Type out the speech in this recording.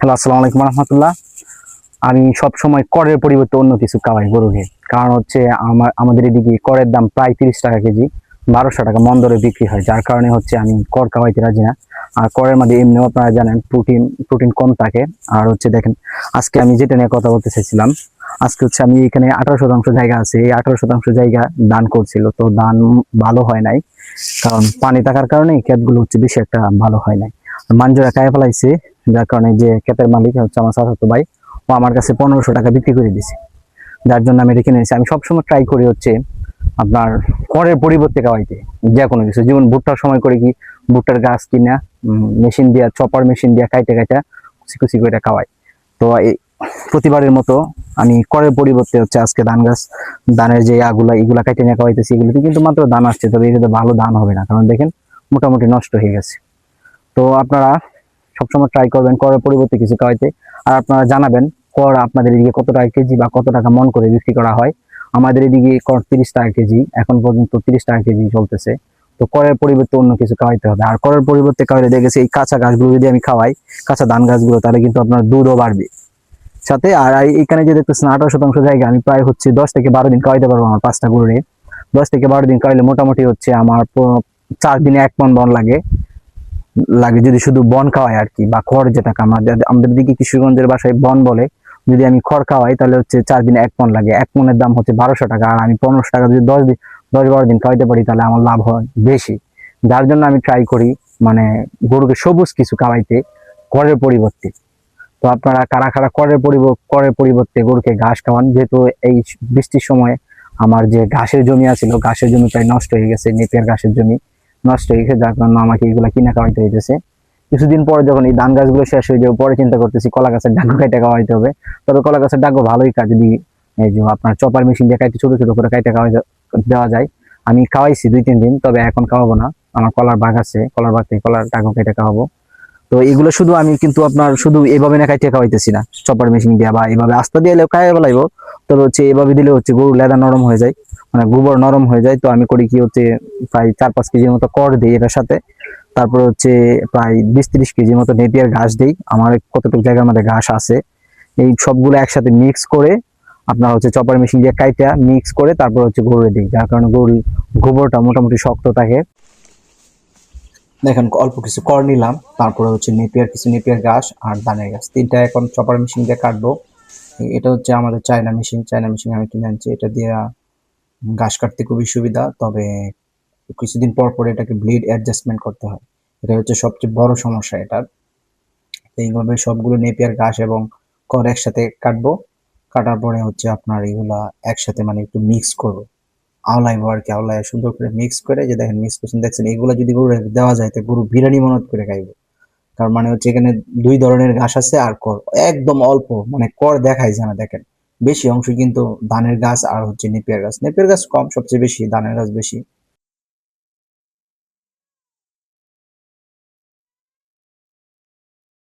Hello, আসসালামু আলাইকুম রহমতুল্লাহ। আমি সবসময় করের পরিবর্তে অন্য কিছু খাওয়াই গরুকে। কারণ হচ্ছে আমাদের এদিকে করের দাম প্রায় 30 টাকা কেজি, 1200 টাকা মন দরে বিক্রি হয়। যার কারণে হচ্ছে আমি কর খাওয়াইতে রাজি না। আর করের মধ্যে এমনিও আপনারা জানেন প্রোটিন প্রোটিন কম থাকে। আর হচ্ছে দেখেন, আজকে আমি যেটা নিয়ে কথা বলতে চাইছিলাম, আজকে হচ্ছে আমি এখানে 18% জায়গা আছে, এই 18% জায়গা দান করছিল, তো দান ভালো হয় নাই। কারণ পানি থাকার কারণে ক্ষেতগুলো হচ্ছে বেশি একটা ভালো হয় নাই। মাঞ্জুরা খায় ফেলাইছে, যার কারণে যে ক্ষেতের মালিক হচ্ছে আমার চাচাতো ভাই, ও আমার কাছে 1500 টাকা বিক্রি করে দিছে। যার জন্য আমি রেখে নিয়েছি। আমি সবসময় ট্রাই করি হচ্ছে আপনার খড়ের পরিবর্তে খাওয়াইতে যে কোনো কিছু। যেমন ভুট্টার সময় করে কি, ভুট্টার গাছ কিনা মেশিন দিয়া, চপার মেশিন দিয়া কাইটে কাইটা কুচি কুচি করে খাওয়াই। তো এই প্রতিবারের মতো আমি খড়ের পরিবর্তে হচ্ছে আজকে ধান গাছ, ধানের যে এগুলা কাইটে নিয়ে খাওয়াইতেছি। এগুলোতে কিন্তু মাত্র ধান আসছে, তবে এগুলো ভালো ধান হবে না, কারণ দেখেন মোটামুটি নষ্ট হয়ে গেছে। তো আপনারা সবসময় ট্রাই করবেন করের পরিবর্তে কিছু খাওয়াইতে। আর আপনারা জানাবেন কর আপনাদের এদিকে কত টাকা কেজি বা কত টাকা মন করে বিক্রি করা হয়। আমাদের এদিকে কর 30 টাকা কেজি, এখন পর্যন্ত 30 টাকা কেজি চলতেছে। তো করের পরিবর্তে অন্য কিছু খাওয়াইতে হবে। আর করের পরিবর্তে খাওয়াইলে দেখেছি এই কাঁচা গাছগুলো যদি আমি খাওয়াই, কাঁচা ধান গাছগুলো, তাহলে কিন্তু আপনার দুধও বাড়বে সাথে। আর এখানে যে দেখতেছেন 18% জায়গা, আমি প্রায় হচ্ছে 10 থেকে 12 দিন খাওয়াইতে পারবো আমার 5টা গরুরে। 10 থেকে 12 দিন খাওয়াইলে মোটামুটি হচ্ছে আমার 4 দিনে 1 মণ বন লাগে লাগে যদি শুধু বন খাওয়াই আর কি, বা খড় যেটা আমাদের দিকে কিশোরগঞ্জের বাসায় বন বলে। যদি আমি খড় খাওয়াই তাহলে হচ্ছে 4 দিনে 1 মণ লাগে। 1 মণের দাম হচ্ছে 1200 টাকা। আর আমি 1500 টাকা যদি 10-12 দিন খাওয়াইতে পারি, তাহলে আমার লাভ হয় বেশি। যার জন্য আমি ট্রাই করি মানে গরুকে সবুজ কিছু খাওয়াইতে খড়ের পরিবর্তে। তো আপনারা কারা কারা খড়ের পরিবর্তে গরুকে ঘাস খাওয়ান? যেহেতু এই বৃষ্টির সময় আমার যে ঘাসের জমি আছিল, ঘাসের জমি প্রায় নষ্ট হয়ে গেছে, নেপিয়ার ঘাসের জমি নষ্ট হয়ে গেছে, যার কারণে আমাকে এগুলা কিনা খাওয়াইতে হইতেছে। কিছুদিন পরে যখন এই ধান গাছগুলো শেষ হয়ে যাবে, পরে চিন্তা করতেছি কলা গাছের ডাঙ্গো কাইটা খাওয়াইতে হবে। তবে কলা গাছের ডাঙ্গো ভালোই কাজ, যদি এই যে আপনার চপার মেশিন দিয়ে কাইটে ছোট ছোট করে কাইটা দেওয়া যায়। আমি খাওয়াইছি 2-3 দিন, তবে এখন খাওয়াবো না। আমার কলার বাগ আছে, কলার বাগ থেকে কলার ডাঙ্গো কেটে খাওয়াবো। তো এগুলো শুধু আমি কিন্তু আপনার শুধু এভাবে না কাইটে খাওয়াইতেছি না, চপার মেশিন দিয়া বা এভাবে আস্তা দিয়ে খাইয়ে ফেলাইবো। তবে হচ্ছে এভাবে দিলে হচ্ছে গরু লেদা নরম হয়ে যায়, মানে গোবর নরম হয়ে যায়। তো আমি করি কি হচ্ছে প্রায় 4-5 কেজির মতো কর দিই এটার সাথে। তারপরে হচ্ছে প্রায় 20-30 কেজির মতো নেপিয়ার ঘাস দিই। আমার কতটুকু জায়গার মধ্যে ঘাস আছে, এই সবগুলো একসাথে মিক্স করে আপনার হচ্ছে চপার মেশিন দিয়ে কাইটা মিক্স করে তারপর হচ্ছে গরুরে দিই। যার কারণে গরুর গোবরটা মোটামুটি শক্ত থাকে। দেখেন অল্প কিছু কর নিলাম, তারপরে হচ্ছে নেপিয়ার ঘাস আর ধানের ঘাস, তিনটা এখন চপার মেশিন দিয়ে কাটবো। এটা হচ্ছে আমাদের চায়না মেশিন আমি কিনে আনছি। এটা দিয়ে ঘাস কাটতে খুবই সুবিধা, তবে কিছুদিন পর পর এটাকে ব্লেড অ্যাডজাস্টমেন্ট করতে হয়। এটা হচ্ছে সবচেয়ে বড় সমস্যা এটার। এইভাবে সবগুলো নেপিয়ার ঘাস এবং খড় একসাথে কাটবো। কাটার পরে হচ্ছে আপনার এগুলা একসাথে মানে একটু মিক্স করবো, আওলাইবো আর কি। আওলায় সুন্দর করে মিক্স করে, যে দেখেন মিক্স করছেন দেখছেন, এগুলা যদি গরু দেওয়া যায় তো গরু বিরিয়ানি মনত করে খাইবে। তার মানে হচ্ছে এখানে 2 ধরনের ঘাস আছে আর খড় একদম অল্প, মানে খড় দেখাই যায় না। দেখেন বেশি অংশ কিন্তু ধানের গাছ আর হচ্ছে নেপিয়ার গাছ কম, সবচেয়ে বেশি ধানের গাছ বেশি।